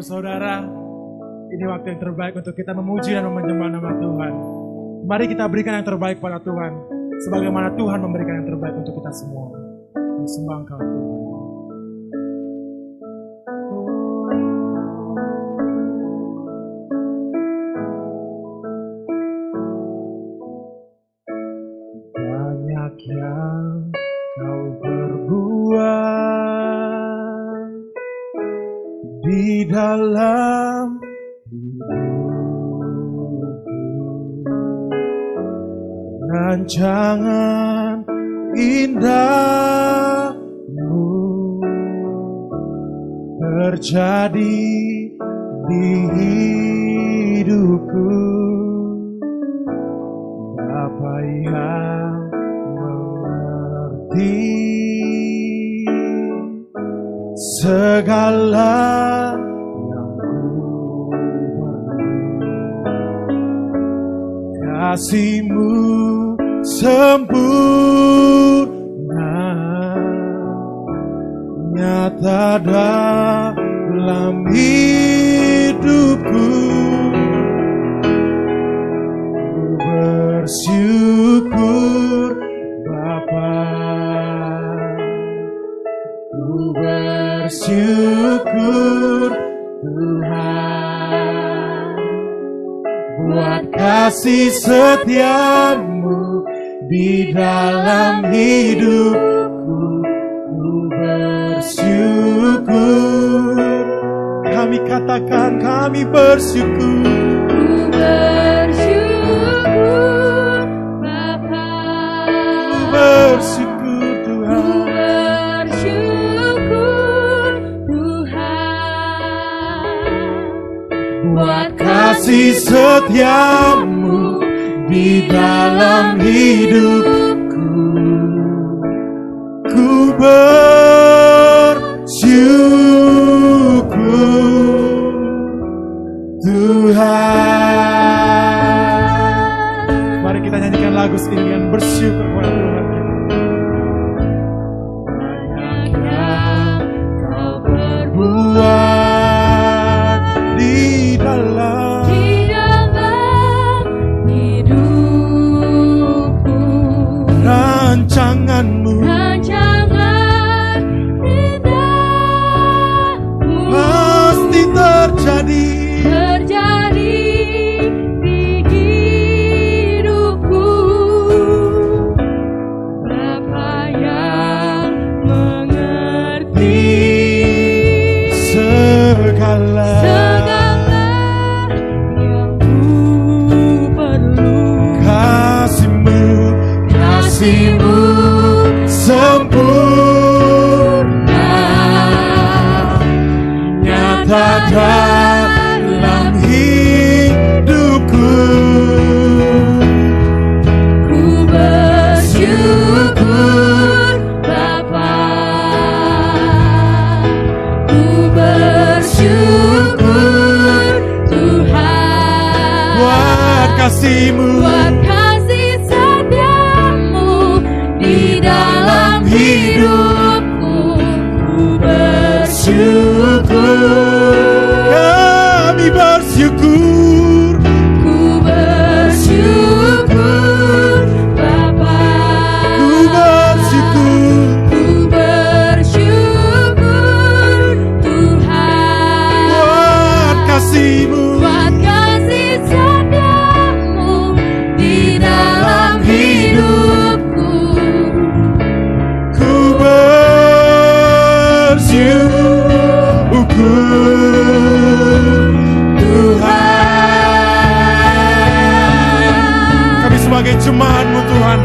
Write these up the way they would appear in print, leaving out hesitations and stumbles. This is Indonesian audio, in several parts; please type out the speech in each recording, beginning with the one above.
saudara, ini waktu yang terbaik untuk kita memuji dan menyembah nama Tuhan. Mari kita berikan yang terbaik pada Tuhan, sebagaimana Tuhan memberikan yang terbaik untuk kita semua. Sembah Engkau Tuhan. Banyak yang Kau perbuat di dalam hidupku, rancangan indahmu terjadi di hidupku. Bapa yang mengerti segala yang ku perlu, kasih-Mu sempurna nyata dalam hidupku. Ku bersyukur Bapa, ku bersyukur Tuhan buat kasih setia-Mu di dalam hidupku. Ku bersyukur, kami katakan kami bersyukur. Ku bersyukur Bapa, Ku bersyukur Tuhan, ku bersyukur Tuhan buat kasih setia-Mu di dalam hidupku. Ku bersyukur Tuhan. Mari kita nyanyikan lagu ini dengan bersyukur kepada Tuhan. Banyak yang Kau perbuat di dalam hidupku, rancangan-Mu rancangan indahmu pasti terjadi di hidupku. Bapa yang mengerti segala yang ku perlu, kasih-Mu sempurna nyata dalam hidupku. ku bersyukur Bapa, ku bersyukur Tuhan Buat kasih-Mu buat kasih setia-Mu di dalam hidupku. Ku bersyukur, kami bersyukur. ku bersyukur Bapa, Ku bersyukur ku bersyukur Tuhan buat kasih-Mu buat kasih setia-Mu di dalam hidupku. Ku bersyukur Tuhan. Kami sebagai jemaat-Mu Tuhan,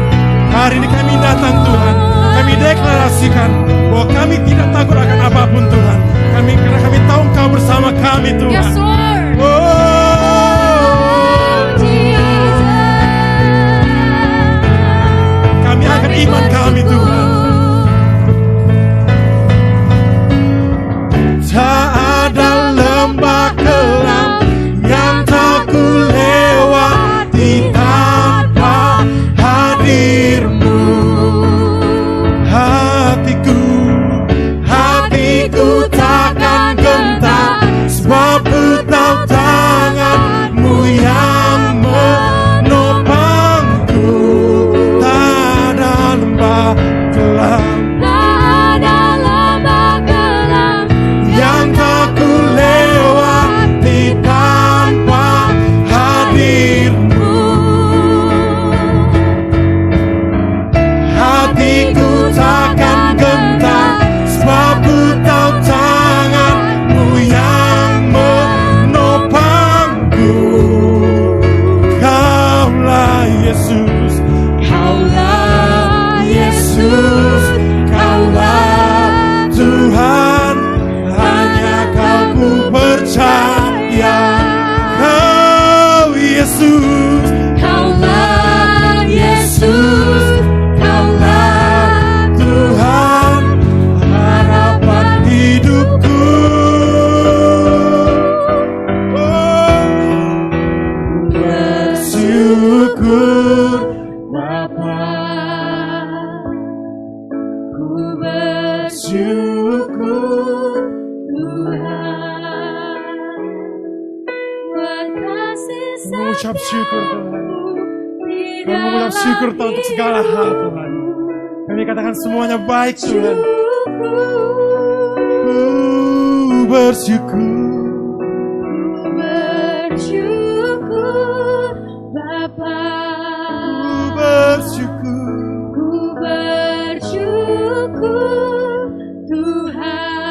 hari ini kami datang Tuhan, kami deklarasikan bahwa kami tidak takut akan apapun Tuhan. Karena kami tahu Engkau bersama kami Tuhan. Yes Lord, Oh, Jesus. kami akan iman kami Tuhan. Tak ada lembah kelam yang tak ku lewati tanpa hadir-Mu. Hatiku takkan gentar sebab Mengucap syukur Tuhan. Kami mengucap syukur Tuhan untuk segala hal Tuhan. Kami katakan semuanya baik Tuhan. Ku bersyukur. Bersyukur Bapa. Ku bersyukur. Ku bersyukur Tuhan.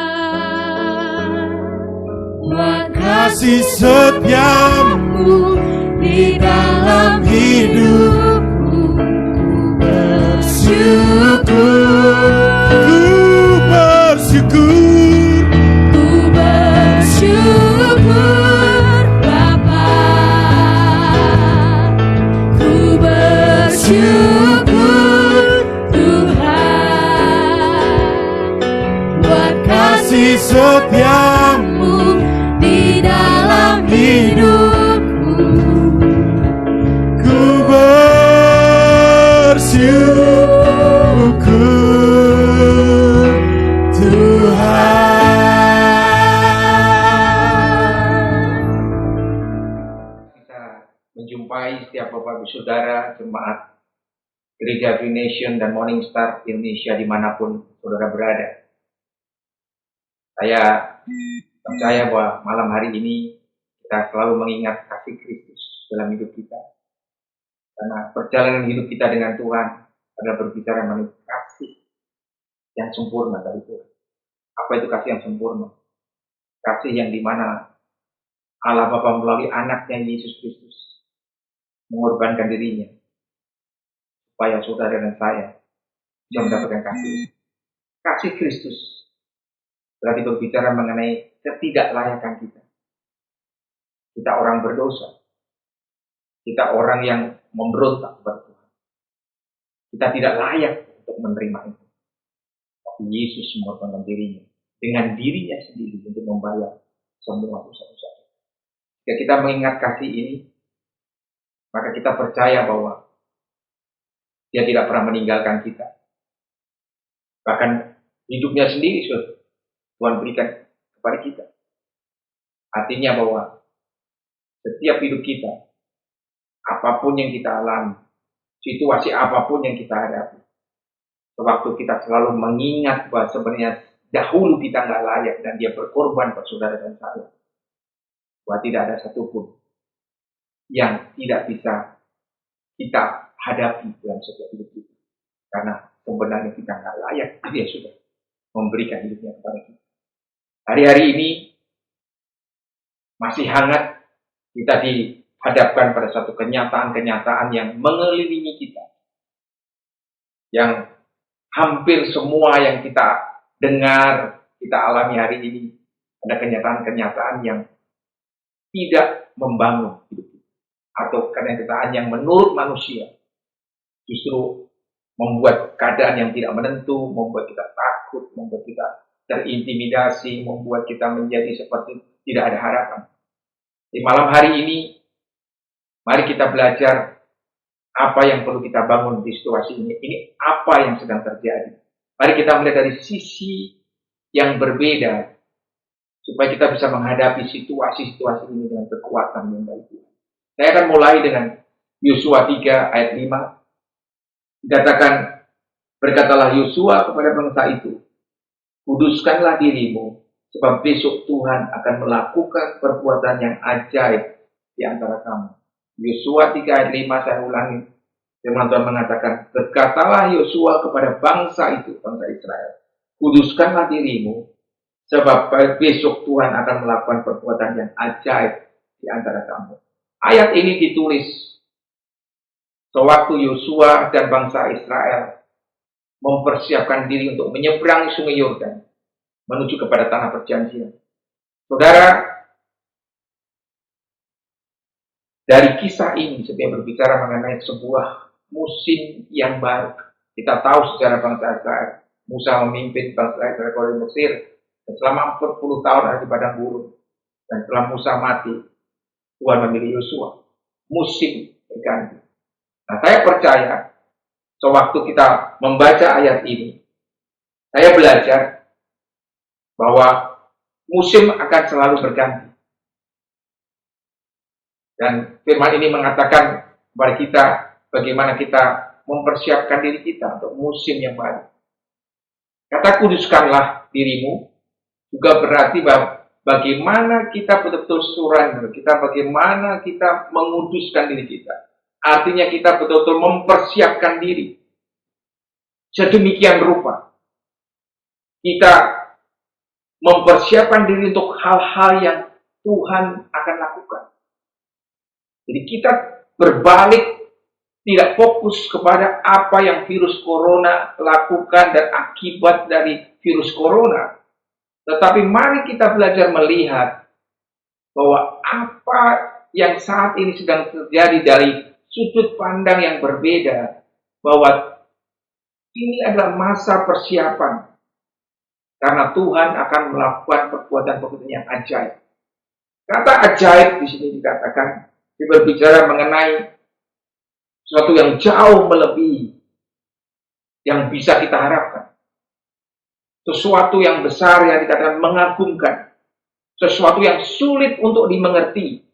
Buat Kasih setiamu di dalam hidupku. bersyukur. Ku bersyukur. Ku bersyukur Bapa. Ku bersyukur Tuhan. Buat Kasih setiamu di dalam hidupku. ku bersyukur Tuhan. Kita menjumpai setiap Bapak Ibu Saudara, jemaat Gereja Free Nation dan Morning Star Indonesia dimanapun saudara berada. Saya percaya bahwa malam hari ini kita selalu mengingat kasih Kristus dalam hidup kita. Karena perjalanan hidup kita dengan Tuhan adalah berbicara mengenai kasih yang sempurna dari Tuhan. Apa itu kasih yang sempurna? Kasih yang dimana Allah Bapa melalui anaknya Yesus Kristus mengorbankan dirinya supaya saudara dan saya bisa mendapatkan kasih. Kasih Kristus berarti berbicara mengenai ketidaklayakan kita. Kita orang berdosa. Kita orang yang memberontak kepada Tuhan. Kita tidak layak untuk menerima itu. Tapi Yesus mengorbankan dirinya dengan dirinya sendiri untuk membayar semua dosa-dosa. Jika kita mengingat kasih ini, maka kita percaya bahwa Dia tidak pernah meninggalkan kita. Bahkan hidupnya sendiri sudah Tuhan berikan kepada kita. Artinya bahwa setiap hidup kita, apapun yang kita alami, situasi apapun yang kita hadapi, sewaktu kita selalu mengingat bahwa sebenarnya dahulu kita nggak layak dan Dia berkorban buat saudara dan saya, bahwa tidak ada satupun yang tidak bisa kita hadapi dalam setiap hidup kita. Karena sebenarnya kita nggak layak, Dia sudah memberikan hidupnya kepada kita. Hari-hari ini masih hangat kita dihadapkan pada satu kenyataan-kenyataan yang mengelilingi kita. Yang hampir semua yang kita dengar, kita alami hari ini, ada kenyataan-kenyataan yang tidak membangun hidup kita. Atau kenyataan yang menurut manusia justru membuat keadaan yang tidak menentu, membuat kita takut, membuat kita terintimidasi, membuat kita menjadi seperti tidak ada harapan. Di malam hari ini, mari kita belajar apa yang perlu kita bangun di situasi ini. Ini apa yang sedang terjadi. Mari kita melihat dari sisi yang berbeda, supaya kita bisa menghadapi situasi-situasi ini dengan kekuatan yang dari Tuhan. Saya akan mulai dengan Yosua 3 ayat 5. Dikatakan, berkatalah Yosua kepada bangsa itu, kuduskanlah dirimu, sebab besok Tuhan akan melakukan perbuatan yang ajaib di antara kamu. Yosua 3 ayat 5, saya ulangi. Firman Tuhan mengatakan, berkatalah Yosua kepada bangsa itu, bangsa Israel, kuduskanlah dirimu, sebab besok Tuhan akan melakukan perbuatan yang ajaib di antara kamu. Ayat ini ditulis sewaktu Yosua dan bangsa Israel mempersiapkan diri untuk menyeberangi sungai Yordan menuju kepada tanah perjanjian. Saudara, dari kisah ini sebenarnya berbicara mengenai sebuah musim yang baru. Kita tahu sejarah bangsa Israel. Musa memimpin bangsa Israel dari Mesir dan selama 40 tahun ada di padang gurun. Dan setelah Musa mati, Tuhan memilih Yosua. Musim berganti. Nah, saya percaya sewaktu kita membaca ayat ini, saya belajar bahwa musim akan selalu berganti. Dan firman ini mengatakan kepada kita bagaimana kita mempersiapkan diri kita untuk musim yang baru. Kata kuduskanlah dirimu juga berarti bahwa bagaimana kita betul-betul surrender, bagaimana kita menguduskan diri kita. Artinya kita betul-betul mempersiapkan diri. Sedemikian rupa. Kita mempersiapkan diri untuk hal-hal yang Tuhan akan lakukan. Jadi kita berbalik, tidak fokus kepada apa yang virus corona lakukan dan akibat dari virus corona. Tetapi mari kita belajar melihat bahwa apa yang saat ini sedang terjadi dari sudut pandang yang berbeda. Bahwa ini adalah masa persiapan. Karena Tuhan akan melakukan perbuatan-perbuatan yang ajaib. Kata ajaib di sini dikatakan, berbicara mengenai sesuatu yang jauh melebihi yang bisa kita harapkan. Sesuatu yang besar yang dikatakan mengagumkan. Sesuatu yang sulit untuk dimengerti.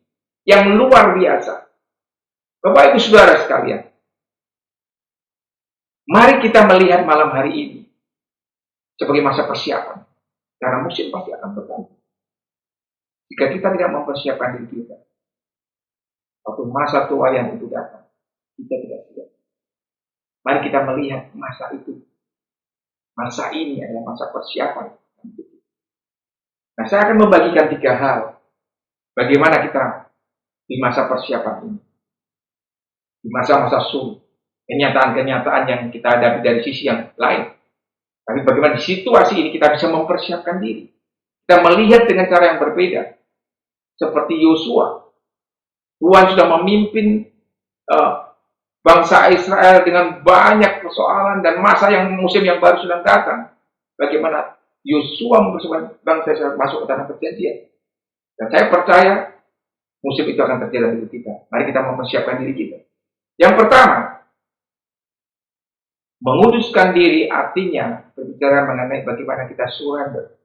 Yang luar biasa. Bapak Ibu Saudara sekalian. Mari kita melihat malam hari ini. Sebagai masa persiapan. Karena musim pasti akan berganti. Jika kita tidak mempersiapkan diri kita. Waktu masa tua yang itu datang. Kita tidak siap. Mari kita melihat masa itu. Masa ini adalah masa persiapan. Nah, saya akan membagikan 3 hal. Bagaimana kita di masa persiapan ini. Di masa-masa sulit. Kenyataan-kenyataan yang kita hadapi dari sisi yang lain. Tapi bagaimana di situasi ini kita bisa mempersiapkan diri. Kita melihat dengan cara yang berbeda. Seperti Yosua. Tuhan sudah memimpin bangsa Israel dengan banyak persoalan dan masa yang musim yang baru sedang datang. Bagaimana Yosua mempersiapkan bangsa Israel masuk ke tanah perjanjian. Dan saya percaya musim itu akan terjadi dalam hidup kita. Mari kita mempersiapkan diri kita. Yang pertama, menguduskan diri artinya berbicara mengenai bagaimana kita surrender.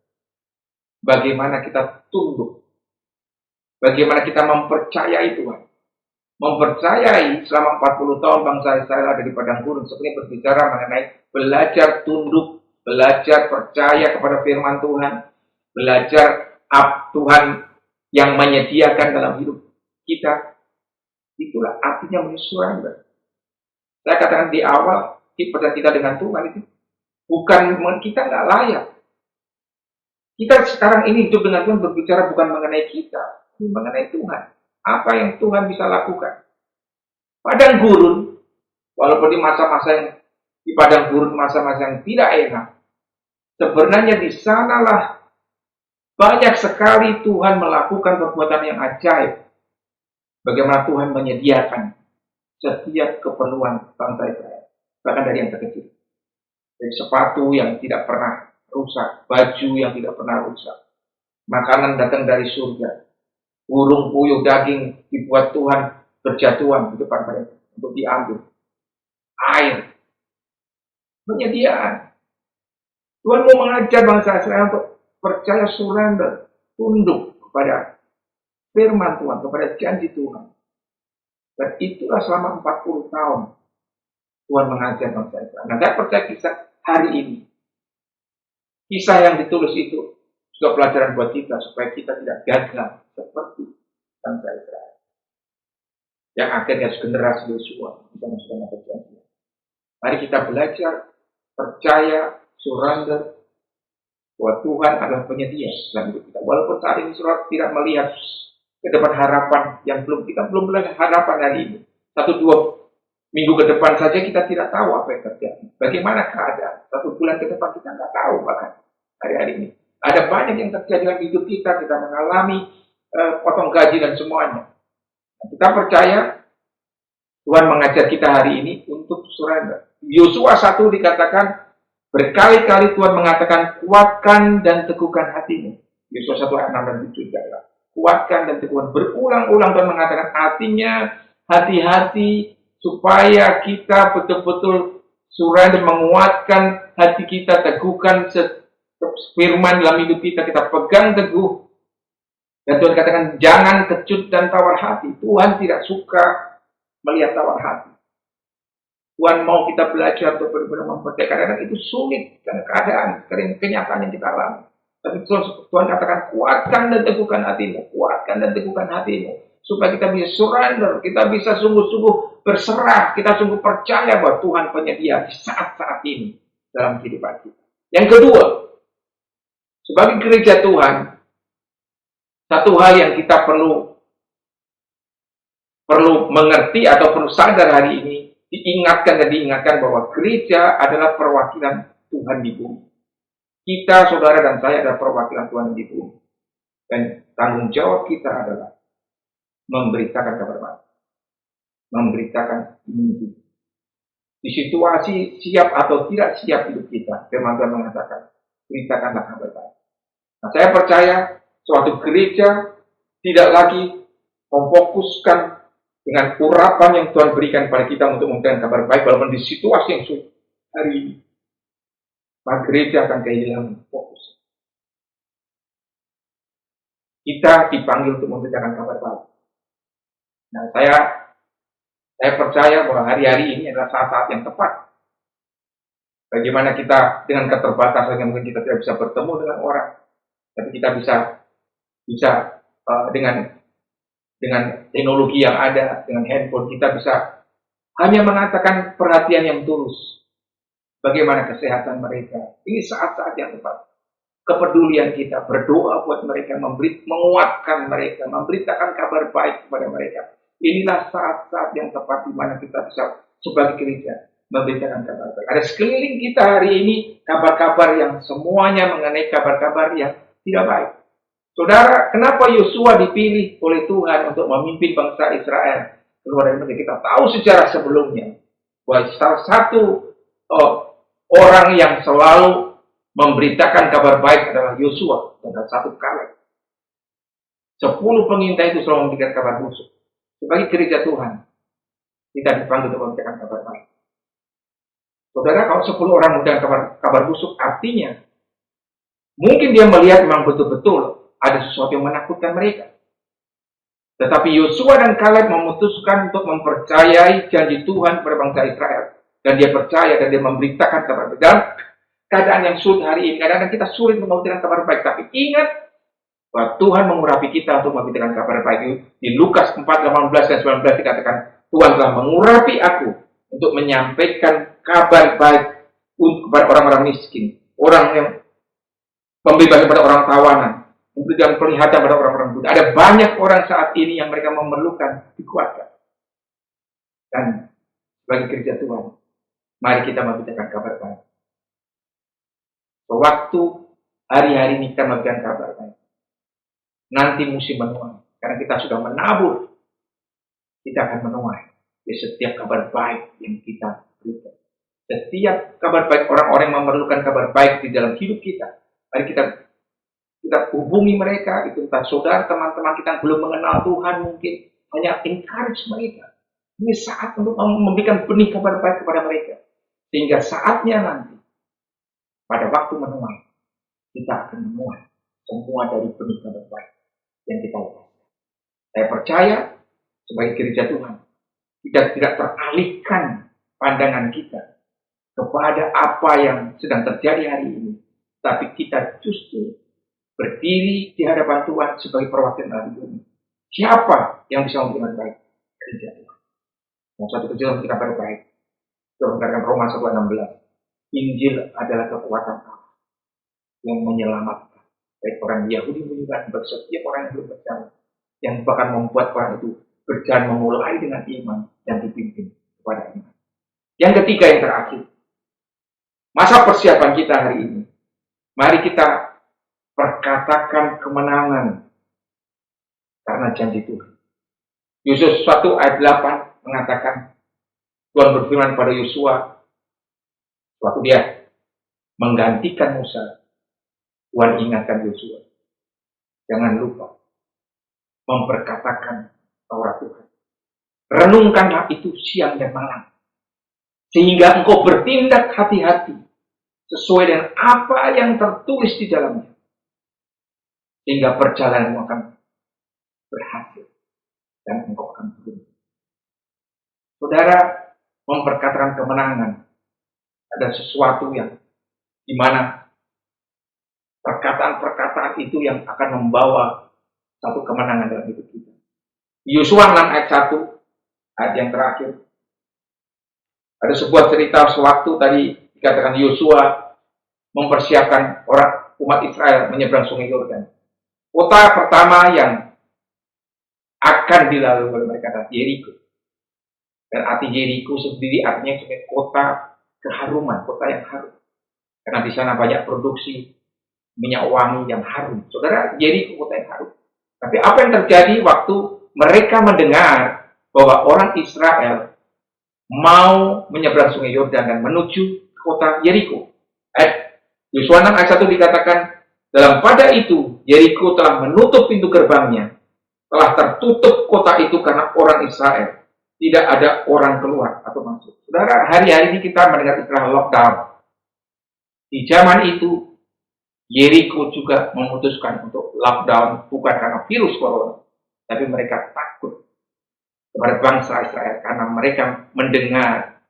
Bagaimana kita tunduk. Bagaimana kita mempercayai Tuhan. Mempercayai selama 40 tahun bangsa Israel ada di padang gurun. Sebenarnya berbicara mengenai belajar tunduk, belajar percaya kepada firman Tuhan, belajar Tuhan yang menyediakan dalam hidup kita. Itulah artinya surrender. Saya katakan di awal, percaya kita dengan Tuhan itu bukan kita nggak layak. Kita sekarang ini hidup dengan Tuhan berbicara bukan mengenai kita, tapi mengenai Tuhan. Apa yang Tuhan bisa lakukan. Padang gurun, walaupun di masa-masa yang di padang gurun, masa-masa yang tidak enak, sebenarnya di sanalah banyak sekali Tuhan melakukan perbuatan yang ajaib. Bagaimana Tuhan menyediakan setiap keperluan bangsa Israel. Bahkan dari yang terkecil. Dari sepatu yang tidak pernah rusak, baju yang tidak pernah rusak. Makanan datang dari surga. Burung puyuh daging dibuat Tuhan berjatuhan di depan mereka untuk diambil. Air. Penyediaan. Tuhan mau mengajar bangsa Israel untuk percaya surrender. Tunduk kepada firman Tuhan, kepada janji Tuhan. Dan itulah selama 40 tahun Tuhan mengajar bangsa Israel. Nah, saya percaya kisah hari ini. Kisah yang ditulis itu juga pelajaran buat kita supaya kita tidak gagal seperti bangsa Israel. Yang akhirnya generasi Yosua bisa masuk dalam perjanjian. Mari kita belajar, percaya, surrender bahwa Tuhan adalah penyedia dalam hidup kita. Walaupun saat ini surat tidak melihat ke depan harapan yang kita belum melihat harapan hari ini. 1-2 minggu ke depan saja kita tidak tahu apa yang terjadi. Bagaimana keadaan? 1 bulan ke depan kita nggak tahu bahkan hari-hari ini. Ada banyak yang terjadi dalam hidup kita. Kita mengalami potong gaji dan semuanya. Kita percaya Tuhan mengajar kita hari ini untuk surrender. Yosua 1 dikatakan berkali-kali Tuhan mengatakan kuatkan dan teguhkan hatimu. Yosua 1 ayat 6 dan 7 adalah kuatkan dan teguhkan. Berulang-ulang Tuhan mengatakan artinya hati-hati supaya kita betul-betul surrender, menguatkan hati kita, teguhkan firman dalam hidup kita, kita pegang teguh. Dan Tuhan katakan, jangan kecut dan tawar hati. Tuhan tidak suka melihat tawar hati. Tuhan mau kita belajar untuk benar-benar mempercayai. Kadang-kadang itu sulit karena keadaan, karena kenyataan yang kita alami. Tapi Tuhan katakan, kuatkan dan teguhkan hatimu. Kuatkan dan teguhkan hatimu. Supaya kita bisa surrender, kita bisa sungguh-sungguh berserah, kita sungguh percaya bahwa Tuhan penyedia di saat-saat ini dalam kehidupan kita. Yang kedua, sebagai gereja Tuhan, satu hal yang kita perlu mengerti atau perlu sadar hari ini, diingatkan bahwa gereja adalah perwakilan Tuhan di bumi. Kita, saudara dan saya adalah perwakilan Tuhan di bumi. Dan tanggung jawab kita adalah memberitakan kabar baik. Memberitakan Injil. Di situasi siap atau tidak siap hidup kita, firman Tuhan mengatakan, beritakanlah kabar baik. Nah, saya percaya suatu gereja tidak lagi memfokuskan dengan urapan yang Tuhan berikan kepada kita untuk memberikan kabar baik, walaupun di situasi yang sulit hari ini, maka gereja akan kehilangan fokus. Kita dipanggil untuk memberitakan kabar baik. Nah, saya percaya bahwa hari-hari ini adalah saat-saat yang tepat. Bagaimana kita dengan keterbatasan yang mungkin kita tidak bisa bertemu dengan orang, tapi kita bisa dengan teknologi yang ada, dengan handphone, kita bisa hanya mengatakan perhatian yang tulus. Bagaimana kesehatan mereka. Ini saat-saat yang tepat. Kepedulian kita, berdoa buat mereka, menguatkan mereka, memberitakan kabar baik kepada mereka. Inilah saat-saat yang tepat di mana kita bisa sebagai gereja memberitakan kabar baik. Ada sekeliling kita hari ini kabar-kabar yang semuanya mengenai kabar-kabar yang tidak baik. Saudara, kenapa Yosua dipilih oleh Tuhan untuk memimpin bangsa Israel keluar dari Mesir? Kita tahu sejarah sebelumnya bahwa salah satu orang yang selalu memberitakan kabar baik adalah Yosua dan satu Kaleb. 10 pengintai itu selalu memberikan kabar busuk. Sebagai gereja Tuhan, kita dipanggil untuk memberitakan kabar baik. Saudara, kalau 10 orang memberikan kabar busuk, artinya mungkin dia melihat memang betul-betul ada sesuatu yang menakutkan mereka. Tetapi Yosua dan Kaleb memutuskan untuk mempercayai janji Tuhan kepada bangsa Israel. Dan dia percaya dan dia memberitakan kabar baik. Dalam keadaan yang sulit hari ini, kadang-kadang kita sulit memberitakan kabar baik. Tapi ingat bahwa Tuhan mengurapi kita untuk memberitakan kabar baik. Di Lukas 4, 18 dan 19 dikatakan, Tuhan telah mengurapi aku untuk menyampaikan kabar baik kepada orang-orang miskin. Orang yang membebaskan kepada orang tawanan. Memberikan penglihatan pada orang-orang buta. Ada banyak orang saat ini yang mereka memerlukan dikuatkan. Dan sebagai gereja Tuhan, mari kita memberitakan kabar baik. Waktu hari-hari ini kita memberikan kabar baik. Nanti musim menuai. Karena kita sudah menabur, kita akan menuai di setiap kabar baik yang kita berikan. Setiap kabar baik, orang-orang yang memerlukan kabar baik di dalam hidup kita, mari kita hubungi mereka, itu entah saudara, teman-teman kita yang belum mengenal Tuhan mungkin, hanya encourage mereka. Ini saat untuk memberikan benih kabar baik kepada mereka. Sehingga saatnya nanti, pada waktu menuai, kita akan menuai semua dari benih kabar baik yang kita lakukan. Saya percaya, sebagai gereja Tuhan, kita tidak teralihkan pandangan kita kepada apa yang sedang terjadi hari ini. Tapi kita justru berdiri di hadapan Tuhan sebagai perwakilan di bumi. Siapa yang bisa memberikan baik? Gereja Tuhan. Yang satu gereja memberikan kabar baik. Tuhan mengatakan Roma 1:16. Injil adalah kekuatan Allah yang menyelamatkan baik orang Yahudi bukan, bagi setiap orang yang belum percaya, yang bahkan membuat orang itu berjalan memulai dengan iman dan dipimpin kepada iman. Yang ketiga, yang terakhir, masa persiapan kita hari ini. Mari kita perkatakan kemenangan karena janji Tuhan. Yosua 1 ayat 8 mengatakan, Tuhan berfirman pada Yosua, waktu dia menggantikan Musa, Tuhan ingatkan Yosua, jangan lupa memperkatakan Taurat Tuhan. Renungkanlah itu siang dan malam, sehingga engkau bertindak hati-hati sesuai dengan apa yang tertulis di dalamnya, sehingga perjalananmu akan berhasil dan engkau akan turun. Saudara memperkatakan kemenangan, ada sesuatu yang dimana perkataan-perkataan itu yang akan membawa satu kemenangan dalam hidup kita. Yosua 6 ayat 1, ayat yang terakhir. Ada sebuah cerita sewaktu tadi dikatakan Yosua mempersiapkan orang umat Israel menyeberang sungai Yordan. Kota pertama yang akan dilalui oleh mereka adalah Yeriko. Dan arti Yeriko sendiri artinya sebagai kota keharuman, kota yang harum. Karena di sana banyak produksi minyak wangi yang harum. Saudara, Yeriko kota yang harum. Tapi apa yang terjadi waktu mereka mendengar bahwa orang Israel mau menyeberang sungai Yordan dan menuju kota Yeriko. Yosua 6 ayat 1 dikatakan, dalam pada itu Yeriko telah menutup pintu gerbangnya. Telah tertutup kota itu karena orang Israel. Tidak ada orang keluar atau masuk. Saudara, hari-hari ini kita mendengar istilah lockdown. Di zaman itu, Yeriko juga memutuskan untuk lockdown bukan karena virus corona, tapi mereka takut kepada bangsa Israel karena mereka mendengar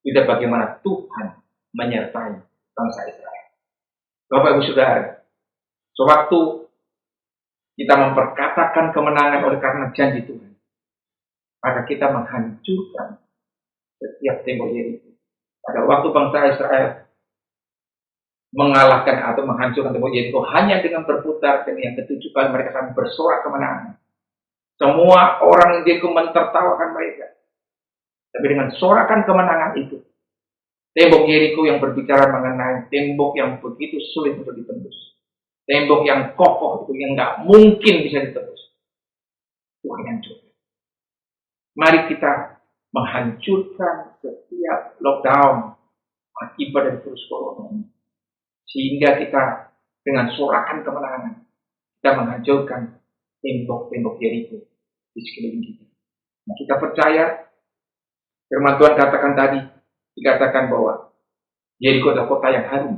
tidak bagaimana Tuhan menyertai bangsa Israel. Bapak Ibu Saudara, sewaktu kita memperkatakan kemenangan oleh karena janji Tuhan, maka kita menghancurkan setiap tembok Yeriko. Pada waktu bangsa Israel mengalahkan atau menghancurkan tembok Yeriko hanya dengan berputar dan yang ketujuh kali mereka sampai bersorak kemenangan. Semua orang Yeriko mentertawakan mereka. Tapi dengan sorakan kemenangan itu, tembok Yeriko yang berbicara mengenai tembok yang begitu sulit untuk ditembus, tembok yang kokoh itu yang nggak mungkin bisa ditembus, Tuhan hancurkan. Mari kita menghancurkan setiap lockdown akibat dari virus corona ini. Sehingga kita dengan sorakan kemenangan, kita menghancurkan tembok-tembok Yeriko di sekeliling kita. Nah, kita percaya, firman Tuhan katakan tadi, dikatakan bahwa Yeriko adalah kota yang harum.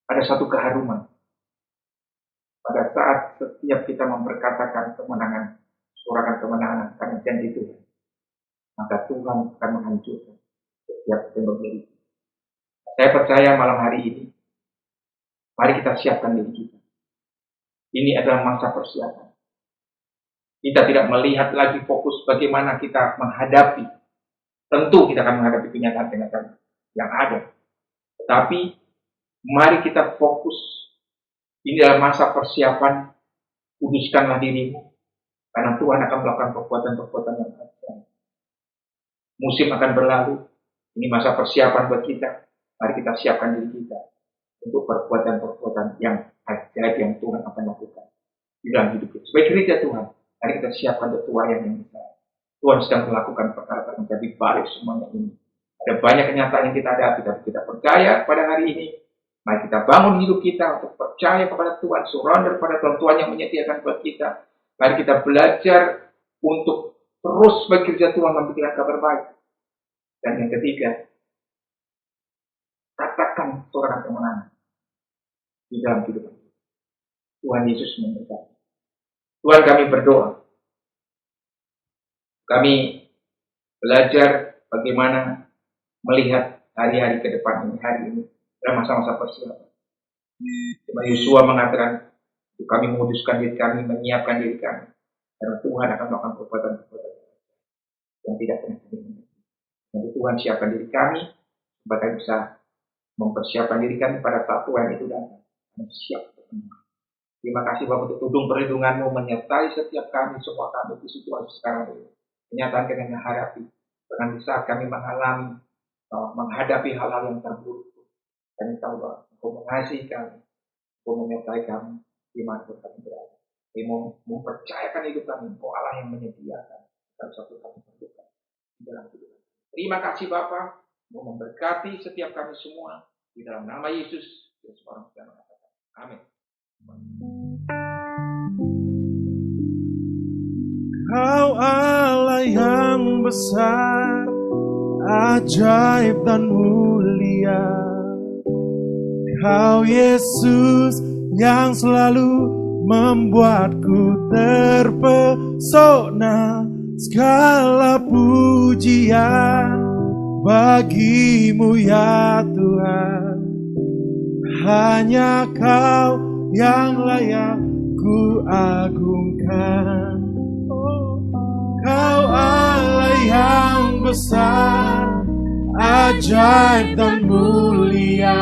Ada satu keharuman. Pada saat setiap kita memperkatakan kemenangan, sorakan kemenangan karena janji Tuhan, maka Tuhan akan menghancurkan setiap tembok Yeriko. Saya percaya malam hari ini, mari kita siapkan diri kita. Ini adalah masa persiapan. Kita tidak melihat lagi fokus bagaimana kita menghadapi. Tentu kita akan menghadapi kenyataan-kenyataan yang ada. Tetapi, mari kita fokus. Ini adalah masa persiapan. Kuduskanlah dirimu. Karena Tuhan akan melakukan perbuatan-perbuatan yang ajaib. Musim akan berlalu. Ini masa persiapan buat kita. Mari kita siapkan diri kita untuk perbuatan-perbuatan yang ajaib yang Tuhan akan lakukan di dalam hidup kita. Sebagai gereja Tuhan, mari kita siapkan tuayan yang besar. Tuhan sedang melakukan perkara menjadi balik semuanya ini. Ada banyak kenyataan yang kita hadapi, tapi kita percaya pada hari ini. Mari kita bangun hidup kita untuk percaya kepada Tuhan, surrender pada Tuhan yang menyediakan buat kita. Mari kita belajar untuk terus bekerja Tuhan memberikan kabar baik. Dan yang ketiga, katakan sorakan kemenangan di dalam hidup kita. Tuhan Yesus memberkati. Tuhan, kami berdoa. Kami belajar bagaimana melihat hari-hari ke depan ini, hari ini dalam masa-masa persiapan. Yosua mengatakan, kami menguduskan diri kami, menyiapkan diri kami, karena Tuhan akan melakukan perbuatan-perbuatan yang tidak pernah terjadi. Nanti Tuhan siapkan diri kami, supaya kami bisa mempersiapkan diri kami pada saat Tuhan itu datang. Kami siap untuk menang. Terima kasih Bapak untuk tudung perlindungan-Mu menyertai setiap kami, semua kami di situasi sekarang ini. Kenyataan kami menghadapi, bahkan di saat kami menghadapi hal-hal yang terburuk. Kami tahu bahwa Engkau mengasihi kami, Engkau menyertai kami, dimanapun kami berada. Kami mempercayakan hidup kami, Engkau Allah yang menyediakan dalam satu kami perlukan di dalam hidup kami. Terima kasih Bapak. Mau memberkati setiap kami semua di dalam nama Yesus. Yesus orang sudah mengatakan. Amin. Kau Allah yang besar, ajaib dan mulia. Kau Yesus yang selalu membuatku terpesona. Segala pujian bagimu ya Tuhan. Hanya Kau yang layak ku agungkan. Kau Allah yang besar, ajaib dan mulia.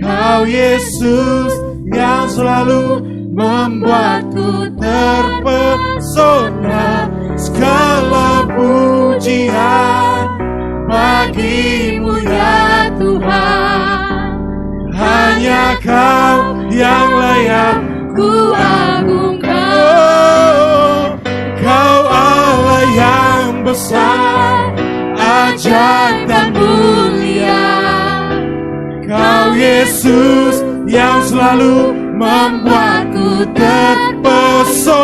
Kau Yesus yang selalu membuatku terpesona. Segala pujian bagimu ya Tuhan. Hanya Kau yang layak ku agungkan. Kau Allah yang besar, ajaib dan mulia. Kau Yesus yang selalu membuatku terpesona.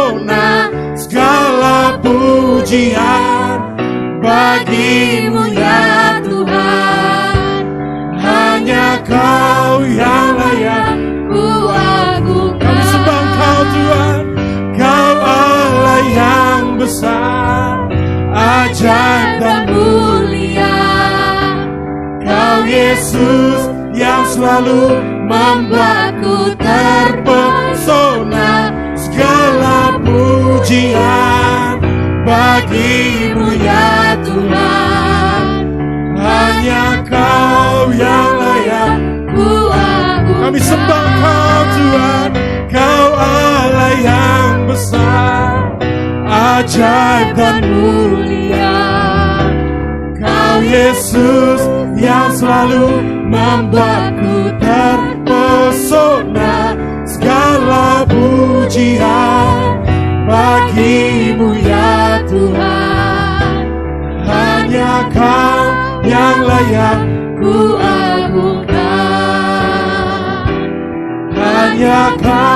Segala pujian bagimu ya Tuhan. Hanya Kau yang layak ku agungkan. Kami sembah Kau Tuhan. Kau Allah yang besar, ajaib dan mulia. Kau Yesus yang selalu membuatku terpesona. Segala pujian bagimu ya Tuhan. Hanya Kau yang layak ku agungkan. Kami sembah Kau Tuhan. Kau Allah yang besar, ajaib dan mulia. Kau Yesus yang selalu membuatku terpesona. Segala pujian bagimu ya Tuhan. Hanya Kau yang layak ku agungkan. Hanya Kau